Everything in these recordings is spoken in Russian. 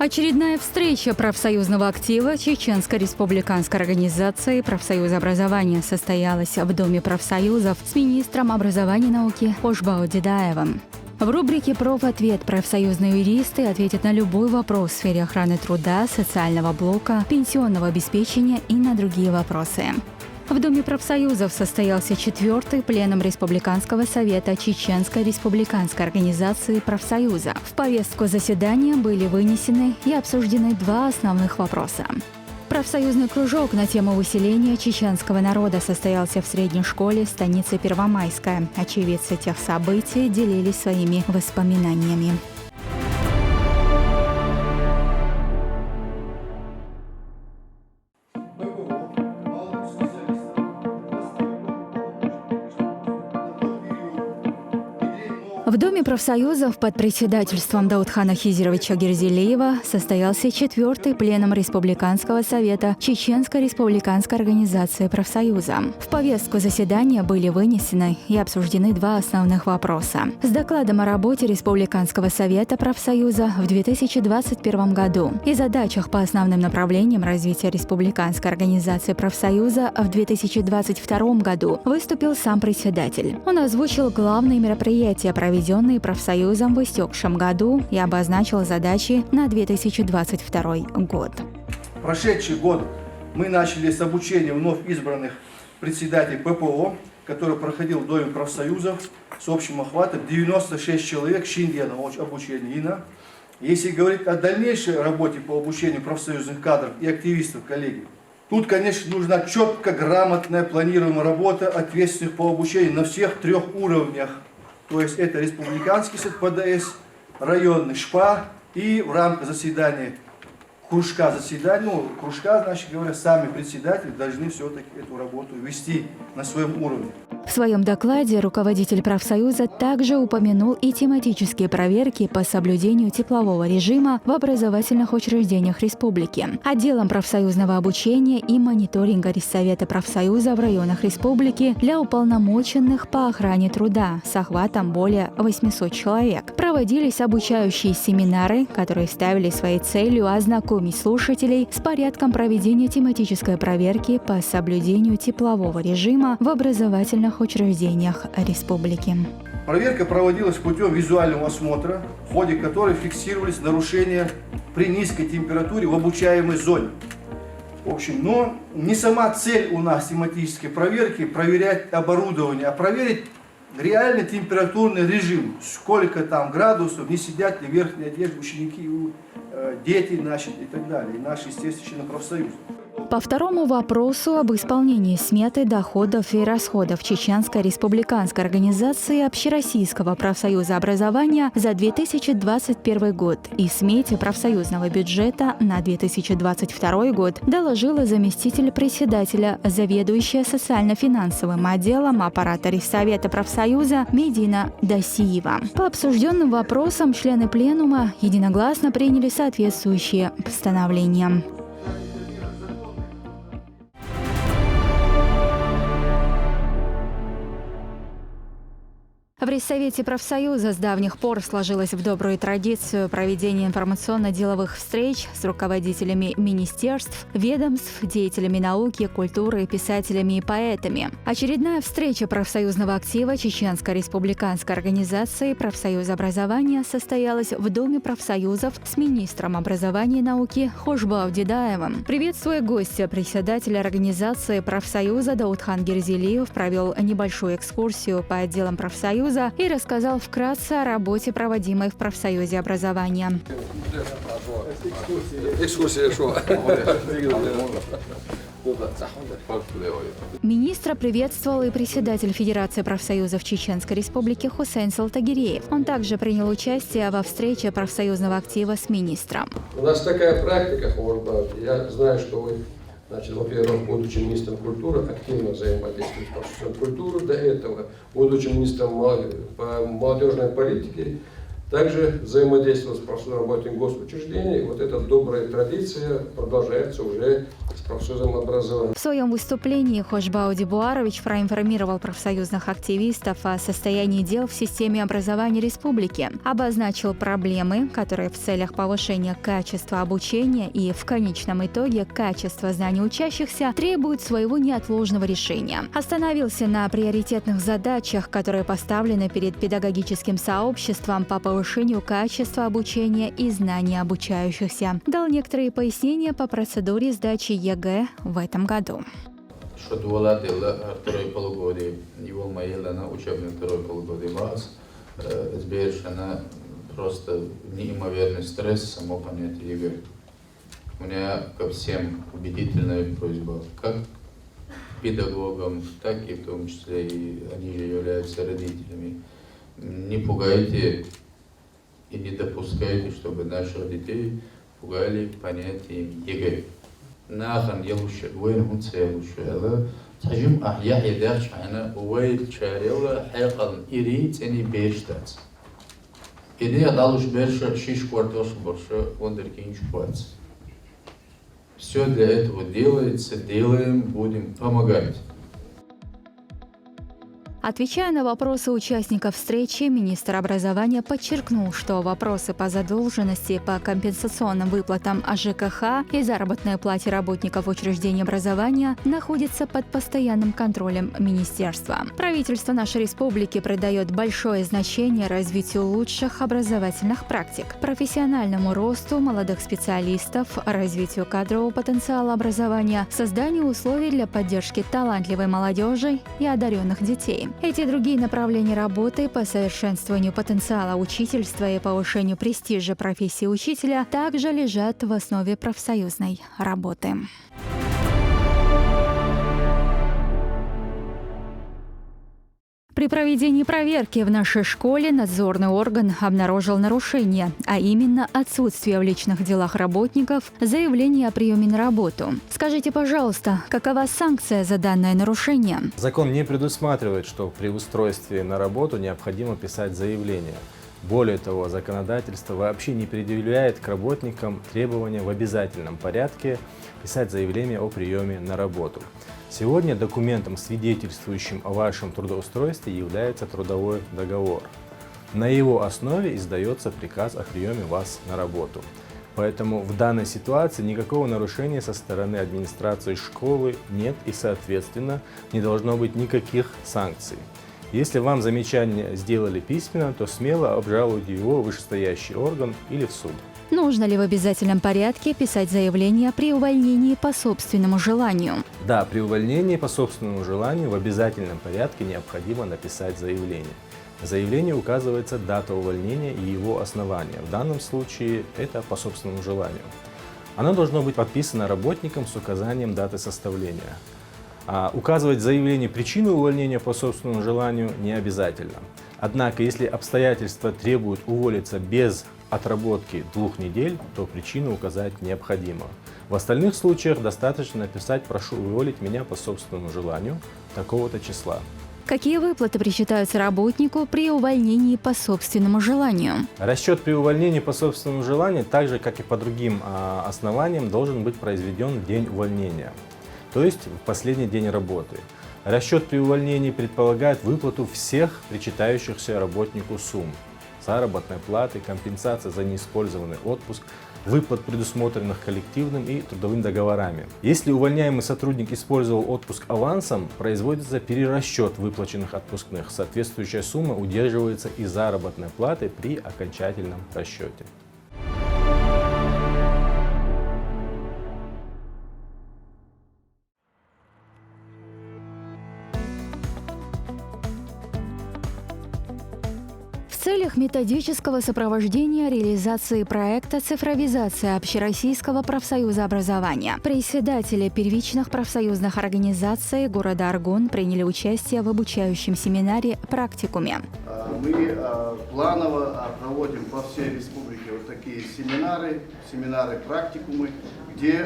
Очередная встреча профсоюзного актива Чеченской республиканской организации профсоюза образования состоялась в Доме профсоюзов с министром образования и науки Хошбау Дедаевым. В рубрике «Профответ» профсоюзные юристы ответят на любой вопрос в сфере охраны труда, социального блока, пенсионного обеспечения и на другие вопросы. В Доме профсоюзов состоялся 4-й пленум Республиканского совета Чеченской республиканской организации профсоюза. В повестку заседания были вынесены и обсуждены два основных вопроса. Профсоюзный кружок на тему выселения чеченского народа состоялся в средней школе станицы Первомайская. Очевидцы тех событий делились своими воспоминаниями. В Доме профсоюзов под председательством Даудхана Хизировича Герзелиева состоялся 4-й пленум Республиканского совета Чеченской республиканской организации профсоюза. В повестку заседания были вынесены и обсуждены два основных вопроса. С докладом о работе Республиканского совета профсоюза в 2021 году и задачах по основным направлениям развития Республиканской организации профсоюза в 2022 году выступил сам председатель. Он озвучил главные мероприятия, проведенные профсоюзом в истекшем году, и обозначил задачи на 2022 год. Прошедший год мы начали с обучения вновь избранных председателей ППО, который проходил в Доме профсоюзов с общим охватом 96 человек шиндиана обучения. Если говорить о дальнейшей работе по обучению профсоюзных кадров и активистов коллеги, тут, конечно, нужна четко, грамотная, планируемая работа ответственных по обучению на всех 3 уровнях. То есть это республиканский СЭД ПДС, районный ШПА и в рамках заседания кружка, значит говоря, сами председатели должны все-таки эту работу вести на своем уровне. В своем докладе руководитель профсоюза также упомянул и тематические проверки по соблюдению теплового режима в образовательных учреждениях республики, отделом профсоюзного обучения и мониторинга Рессовета профсоюза в районах республики для уполномоченных по охране труда с охватом более 800 человек. Проводились обучающие семинары, которые ставили своей целью ознакомить слушателей с порядком проведения тематической проверки по соблюдению теплового режима в образовательных учреждениях республики. Проверка проводилась путем визуального осмотра, в ходе которой фиксировались нарушения при низкой температуре в обучаемой зоне. В общем, но не сама цель у нас тематической проверки проверять оборудование, а проверить реальный температурный режим, сколько там градусов, не сидят ли в верхней одежде ученики, дети наши и так далее, и наши, естественно, члены профсоюза. По второму вопросу об исполнении сметы доходов и расходов Чеченской республиканской организации Общероссийского профсоюза образования за 2021 год и смете профсоюзного бюджета на 2022 год доложила заместитель председателя, заведующая социально-финансовым отделом аппарата Рессовета профсоюза Медина Дасиева. По обсужденным вопросам члены пленума единогласно приняли соответствующие постановления. В Рессовете профсоюза с давних пор сложилась в добрую традицию проведения информационно-деловых встреч с руководителями министерств, ведомств, деятелями науки, культуры, писателями и поэтами. Очередная встреча профсоюзного актива Чеченской республиканской организации профсоюза образования состоялась в Доме профсоюзов с министром образования и науки Хошбау Дедаевым. Приветствуя гостя, председатель организации профсоюза Даудхан Герзелиев провел небольшую экскурсию по отделам профсоюза и рассказал вкратце о работе, проводимой в профсоюзе образования. Министра приветствовал и председатель Федерации профсоюзов Чеченской Республики Хусейн Салтагиреев. Он также принял участие во встрече профсоюзного актива с министром. У нас такая практика, я знаю, что вы, во-первых, будучи министром культуры, активно взаимодействуете с профсоюзом культуры. До этого, будучи министром по молодежной политике, Также взаимодействовал с профсоюзом работников госучреждений. Вот эта добрая традиция продолжается уже с профсоюзом образования. В своем выступлении Хошбау Дибуарович проинформировал профсоюзных активистов о состоянии дел в системе образования республики, обозначил проблемы, которые в целях повышения качества обучения и в конечном итоге качества знаний учащихся требуют своего неотложного решения. Остановился на приоритетных задачах, которые поставлены перед педагогическим сообществом по повышению качества обучения и знаний обучающихся. Дал некоторые пояснения по процедуре сдачи ЕГЭ в этом году. Что второе полугодие, его на учебное второе полугодие МАС, она просто неимоверный стресс, само понятие ЕГЭ. У меня ко всем убедительная просьба, как педагогам, так и в том числе и они же являются родителями. Не пугайте и не допускайте, чтобы наших детей пугали понятием ЕГЭ. Нахан елуше, вين он целуше, тажим ахья едерч ана уэйд чарела хайкалн ирит они берштац. Идея далуш берша шиш квартош борша вундеркинч квац. Все для этого делается, делаем, будем помогать. Отвечая на вопросы участников встречи, министр образования подчеркнул, что вопросы по задолженности по компенсационным выплатам ЖКХ и заработной плате работников учреждений образования находятся под постоянным контролем министерства. Правительство нашей республики придает большое значение развитию лучших образовательных практик, профессиональному росту молодых специалистов, развитию кадрового потенциала образования, созданию условий для поддержки талантливой молодежи и одаренных детей. Эти и другие направления работы по совершенствованию потенциала учительства и повышению престижа профессии учителя также лежат в основе профсоюзной работы. При проведении проверки в нашей школе надзорный орган обнаружил нарушение, а именно отсутствие в личных делах работников заявления о приеме на работу. Скажите, пожалуйста, какова санкция за данное нарушение? Закон не предусматривает, что при устройстве на работу необходимо писать заявление. Более того, законодательство вообще не предъявляет к работникам требования в обязательном порядке писать заявление о приеме на работу. Сегодня документом, свидетельствующим о вашем трудоустройстве, является трудовой договор. На его основе издается приказ о приеме вас на работу. Поэтому в данной ситуации никакого нарушения со стороны администрации школы нет и, соответственно, не должно быть никаких санкций. Если вам замечание сделали письменно, то смело обжалуйте его в вышестоящий орган или в суд. Нужно ли в обязательном порядке писать заявление при увольнении по собственному желанию? Да, при увольнении по собственному желанию в обязательном порядке необходимо написать заявление. В заявлении указывается дата увольнения и его основания. В данном случае это по собственному желанию. Оно должно быть подписано работником с указанием даты составления. Указывать в заявлении причину увольнения по собственному желанию не обязательно. Однако, если обстоятельства требуют уволиться без отработки 2 недель, то причину указать необходимо. В остальных случаях достаточно написать «прошу уволить меня по собственному желанию такого-то числа». Какие выплаты причитаются работнику при увольнении по собственному желанию? Расчет при увольнении по собственному желанию, так же как и по другим основаниям, должен быть произведен в день увольнения, то есть в последний день работы. Расчет при увольнении предполагает выплату всех причитающихся работнику сумм: заработной платы, компенсация за неиспользованный отпуск, выплат, предусмотренных коллективным и трудовыми договорами. Если увольняемый сотрудник использовал отпуск авансом, производится перерасчет выплаченных отпускных. Соответствующая сумма удерживается из заработной платы при окончательном расчете. В целях методического сопровождения реализации проекта «Цифровизация общероссийского профсоюза образования» председатели первичных профсоюзных организаций города Аргун приняли участие в обучающем семинаре «Практикуме». Мы планово проводим по всей республике вот такие семинары, практикумы, где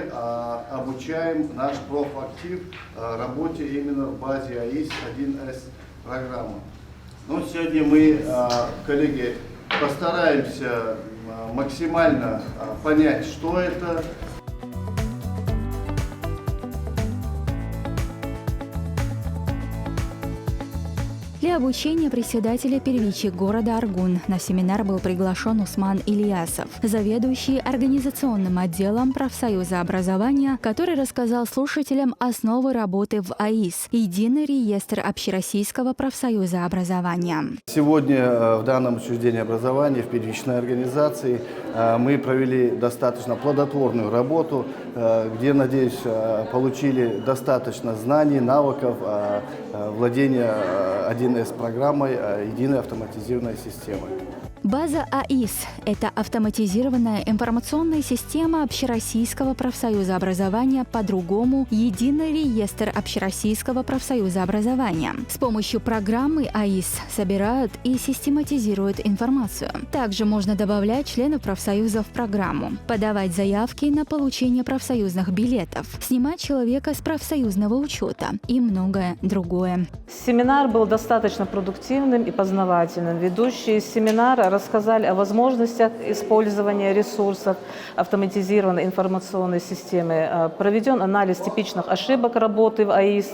обучаем наш профактив работе именно в базе АИС 1С программы. Но сегодня мы, коллеги, постараемся максимально понять, что это. Для обучения председателя первичек города Аргун на семинар был приглашен Усман Ильясов, заведующий организационным отделом профсоюза образования, который рассказал слушателям основы работы в АИС – Единый реестр Общероссийского профсоюза образования. Сегодня в данном учреждении образования, в первичной организации, мы провели достаточно плодотворную работу, где, надеюсь, получили достаточно знаний, навыков владения 1С-программой единой автоматизированной системы. База АИС – это автоматизированная информационная система Общероссийского профсоюза образования, по-другому Единый реестр Общероссийского профсоюза образования. С помощью программы АИС собирают и систематизируют информацию. Также можно добавлять членов профсоюза в программу, подавать заявки на получение профсоюзных билетов, снимать человека с профсоюзного учета и многое другое. Семинар был достаточно продуктивным и познавательным. Ведущие семинара рассказали о возможностях использования ресурсов автоматизированной информационной системы. Проведен анализ типичных ошибок работы в АИС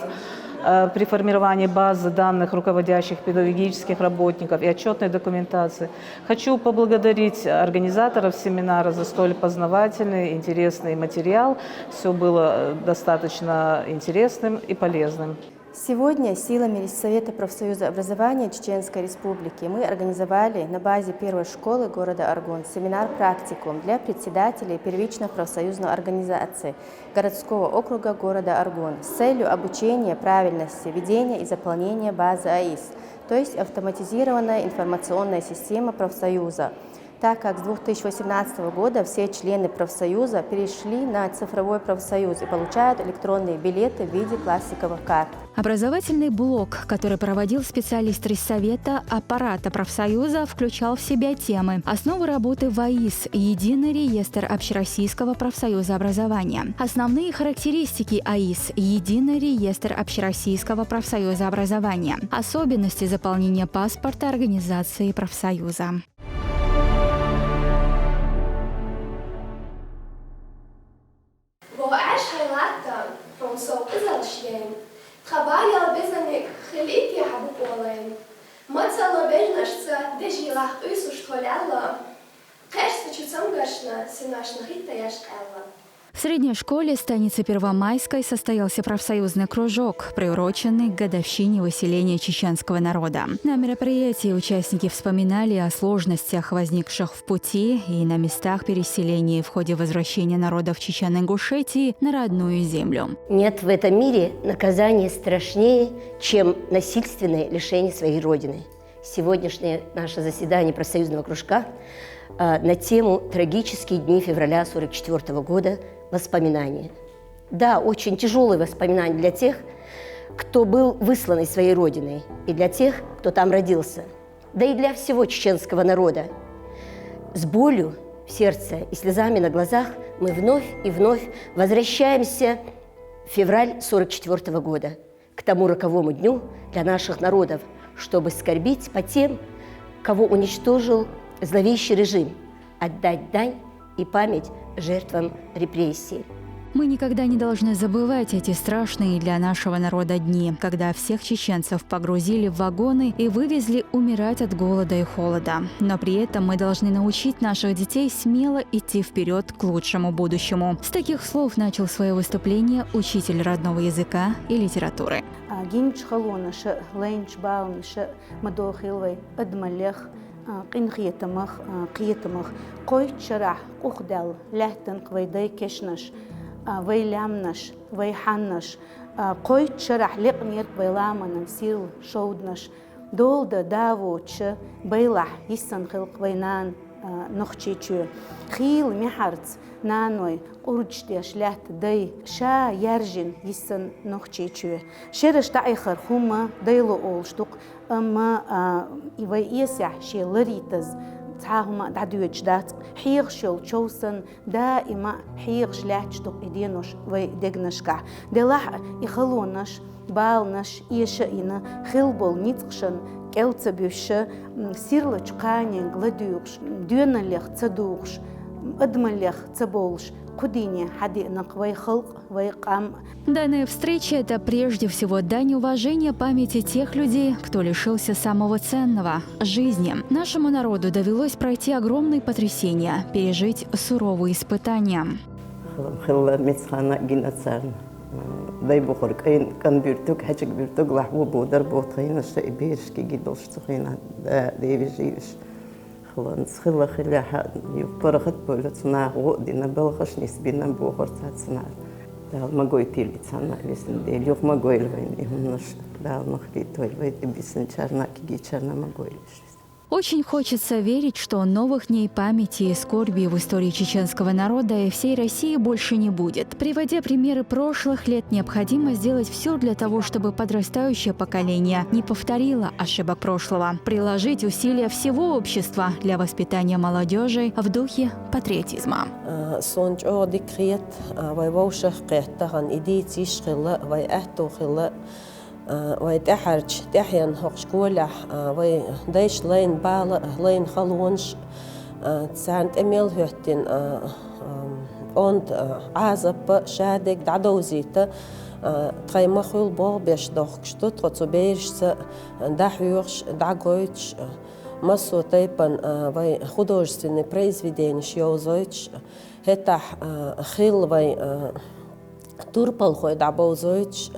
при формировании базы данных руководящих педагогических работников и отчетной документации. Хочу поблагодарить организаторов семинара за столь познавательный, интересный материал. Все было достаточно интересным и полезным. Сегодня силами Совета профсоюза образования Чеченской Республики мы организовали на базе первой школы города Аргун семинар-практикум для председателей первичной профсоюзной организации городского округа города Аргун с целью обучения правильности ведения и заполнения базы АИС, то есть автоматизированная информационная система профсоюза, так как с 2018 года все члены профсоюза перешли на цифровой профсоюз и получают электронные билеты в виде пластиковых карт. Образовательный блок, который проводил специалист Совета аппарата профсоюза, включал в себя темы: основы работы в АИС, Единый реестр Общероссийского профсоюза образования, основные характеристики АИС, Единый реестр Общероссийского профсоюза образования, особенности заполнения паспорта организации профсоюза. Travaja bezanik khiliti habukolem. Matsalo bejnashca dejilach usushtoляла. Кэшся чуцамгашна синашна хитаяш элла. В средней школе станицы Первомайской состоялся профсоюзный кружок, приуроченный к годовщине выселения чеченского народа. На мероприятии участники вспоминали о сложностях, возникших в пути и на местах переселения в ходе возвращения народов Чечен-Ингушетии на родную землю. Нет в этом мире наказания страшнее, чем насильственное лишение своей родины. Сегодняшнее наше заседание профсоюзного кружка на тему «Трагические дни февраля 1944 года. Воспоминания». Да, очень тяжелые воспоминания для тех, кто был выслан из своей родины, и для тех, кто там родился, да и для всего чеченского народа. С болью в сердце и слезами на глазах мы вновь и вновь возвращаемся в февраль 1944 года, к тому роковому дню для наших народов, чтобы скорбить по тем, кого уничтожил зловещий режим, отдать дань и память жертвам репрессий. Мы никогда не должны забывать эти страшные для нашего народа дни, когда всех чеченцев погрузили в вагоны и вывезли умирать от голода и холода. Но при этом мы должны научить наших детей смело идти вперед к лучшему будущему. С таких слов начал свое выступление учитель родного языка и литературы. قيتمخ قوي شرح قخدل لهتن قويدي كشنش ويلامنش ويحنش قوي شرح لقنير بيلامن نسيل شودنش دول داوو تش بيلح يسن خلق وينان نخشيتشو خيل محرت نانوي قرجتيش لهت دي شا يرجن يسن نخشيتشو شرش تايخر هما ديلو اولشتوق اما يوي يسح شي لريتز تعاهما دعدوج دات حيغ شل شوسن دائما حيغ شلاتش دق إدينوش ويدقنشكع دلاح يخلونش بالنش يشئنا خلبول نيتقشن كالتsa بيوش سيرلج قانين غلدوغش دونليخ تصدوغش أدمليخ تصبولش قديني حدي نقوي خلق ويقام. Данная встреча – это прежде всего дань уважения памяти тех людей, кто лишился самого ценного – жизни. Нашему народу довелось пройти огромные потрясения, пережить суровые испытания. داي بخور كان بيرتوك حاجك بيرتوك لحبو بودر بوطين الشيء بيرش كي جدول شتخينا داي بيجيش خلاص خلا حد يبرخت بولتنا غودنا بلخش نسبينا بوخر تاعنا دا ما قويتي لي تاعنا بيسن دي اليوم ما قويل وين يهمناش دا نخليتو البيت بيسن شارنا كي جي شارنا ما قويلش. Очень хочется верить, что новых дней памяти и скорби в истории чеченского народа и всей России больше не будет. Приводя примеры прошлых лет, необходимо сделать все для того, чтобы подрастающее поколение не повторило ошибок прошлого. Приложить усилия всего общества для воспитания молодежи в духе патриотизма. ويتحرج تحين هقش كولح ويديش لين بالا لين خلونش تسانت اميل هتين اند عازب شادك دعدوزيتا تخيما خول بو بيش دوخشتو تغطو بيرش دحيوش دعقويتش مسو تيبان وي художественный произведение شيوزويتش هتح خيل وي توربال خوي دعبوزويتش